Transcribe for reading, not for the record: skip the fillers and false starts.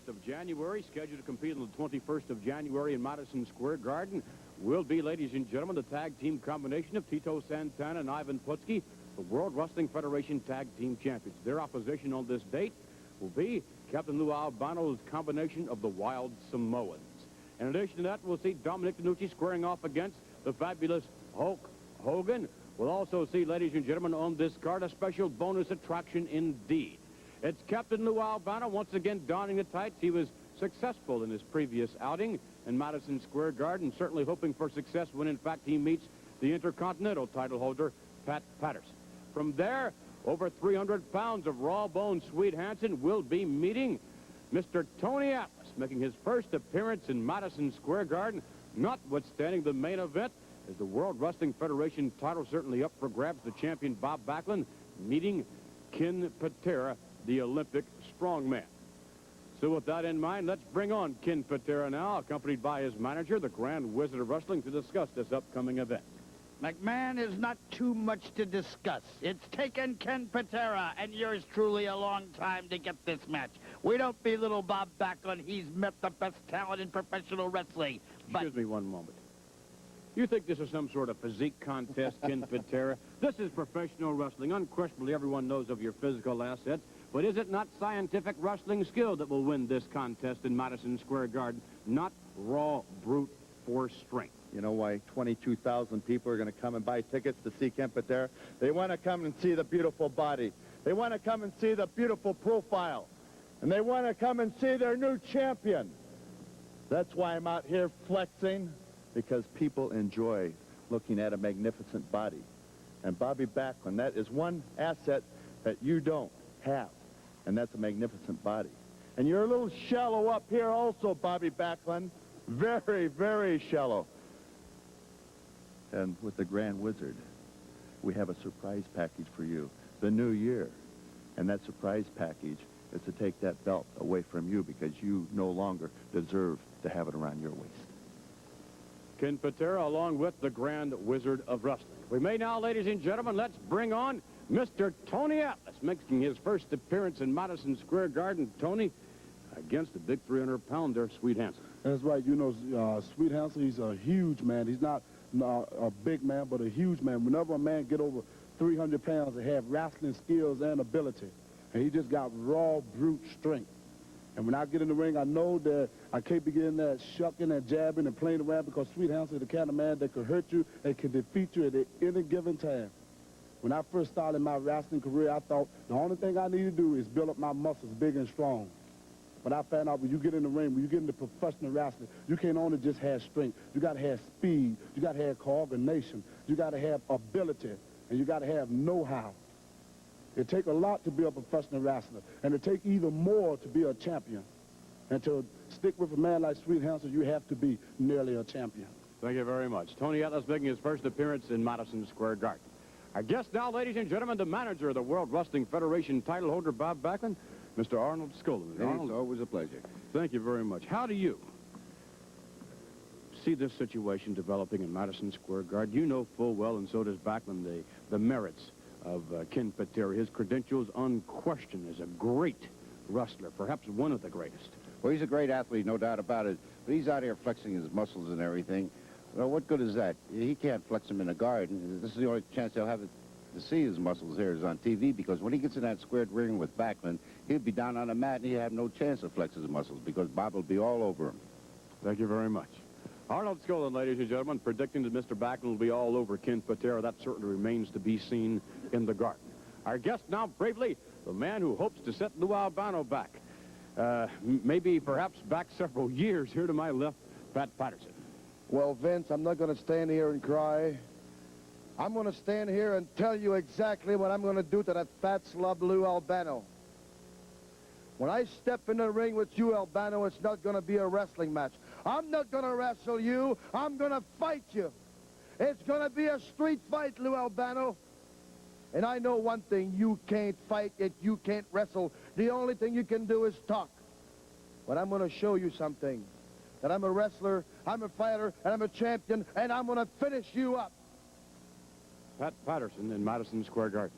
of January, scheduled to compete on the 21st of January in Madison Square Garden, will be, ladies and gentlemen, the tag team combination of Tito Santana and Ivan Putski, the World Wrestling Federation Tag Team Champions. Their opposition on this date will be Captain Lou Albano's combination of the Wild Samoans. In addition to that, we'll see Dominic DeNucci squaring off against the fabulous Hulk Hogan. We'll also see, ladies and gentlemen, on this card, a special bonus attraction indeed. It's Captain Lou Albano once again donning the tights. He was successful in his previous outing in Madison Square Garden, certainly hoping for success when, in fact, he meets the Intercontinental title holder, Pat Patterson. From there, over 300 pounds of raw-boned Swede Hansen will be meeting Mr. Tony Atlas, making his first appearance in Madison Square Garden, notwithstanding the main event, as the World Wrestling Federation title certainly up for grabs. The champion Bob Backlund meeting Ken Patera, the Olympic strongman. So with that in mind, let's bring on Ken Patera now, accompanied by his manager, the Grand Wizard of Wrestling, to discuss this upcoming event. McMahon is not too much to discuss. It's taken Ken Patera and yours truly a long time to get this match. We don't belittle Bob Backlund. He's met the best talent in professional wrestling. Excuse me one moment. You think this is some sort of physique contest, Ken Patera? This is professional wrestling. Unquestionably, everyone knows of your physical assets. But is it not scientific wrestling skill that will win this contest in Madison Square Garden, not raw, brute force strength? You know why 22,000 people are going to come and buy tickets to see Ken Patera? They want to come and see the beautiful body. They want to come and see the beautiful profile. And they want to come and see their new champion. That's why I'm out here flexing, because people enjoy looking at a magnificent body. And Bobby Backlund, that is one asset that you don't have, and that's a magnificent body. And you're a little shallow up here also, Bobby Backlund. Very, very shallow. And with the Grand Wizard, we have a surprise package for you, the new year. And that surprise package is to take that belt away from you, because you no longer deserve to have it around your waist. Ken Patera along with the Grand Wizard of Wrestling. We may now, ladies and gentlemen, let's bring on Mr. Tony Atlas, making his first appearance in Madison Square Garden. Tony, against the big 300-pounder, Swede Hansen. That's right. You know, Swede Hansen, he's a huge man. He's not a big man, but a huge man. Whenever a man get over 300 pounds, they have wrestling skills and ability. And he just got raw, brute strength. And when I get in the ring, I know that I can't be getting that shucking and jabbing and playing around, because Swede Hansen is the kind of man that could hurt you and can defeat you at any given time. When I first started my wrestling career, I thought the only thing I need to do is build up my muscles big and strong. But I found out when you get in the ring, when you get into professional wrestling, you can't only just have strength. You got to have speed. You got to have coordination. You got to have ability. And you got to have know-how. It takes a lot to be a professional wrestler, and it takes even more to be a champion. And to stick with a man like Swede Hansen, you have to be nearly a champion. Thank you very much. Tony Atlas making his first appearance in Madison Square Garden. Our guest now, ladies and gentlemen, the manager of the World Wrestling Federation title holder, Bob Backlund, Mr. Arnold Skaaland. Arnold, it's always a pleasure. Thank you very much. How do you see this situation developing in Madison Square Garden? You know full well, and so does Backlund, the merits of Ken Patera. His credentials, unquestioned, as a great wrestler, perhaps one of the greatest. Well, he's a great athlete, no doubt about it, but he's out here flexing his muscles and everything. Well, what good is that? He can't flex them in a garden. This is the only chance he'll have to see his muscles here is on TV, because when he gets in that squared ring with Backlund, he'll be down on the mat and he'll have no chance to flex his muscles, because Bob will be all over him. Thank you very much. Arnold Skaaland, ladies and gentlemen, predicting that Mr. Backlund will be all over Ken Patera. That certainly remains to be seen in the garden. Our guest now, bravely, the man who hopes to set Lou Albano back. Maybe perhaps back several years. Here to my left, Pat Patterson. Well, Vince, I'm not going to stand here and cry. I'm going to stand here and tell you exactly what I'm going to do to that fat slub Lou Albano. When I step in the ring with you, Albano, it's not going to be a wrestling match. I'm not going to wrestle you. I'm going to fight you. It's going to be a street fight, Lou Albano. And I know one thing. You can't fight it. You can't wrestle. The only thing you can do is talk. But I'm going to show you something. That I'm a wrestler, I'm a fighter, and I'm a champion, and I'm going to finish you up. Pat Patterson in Madison Square Garden.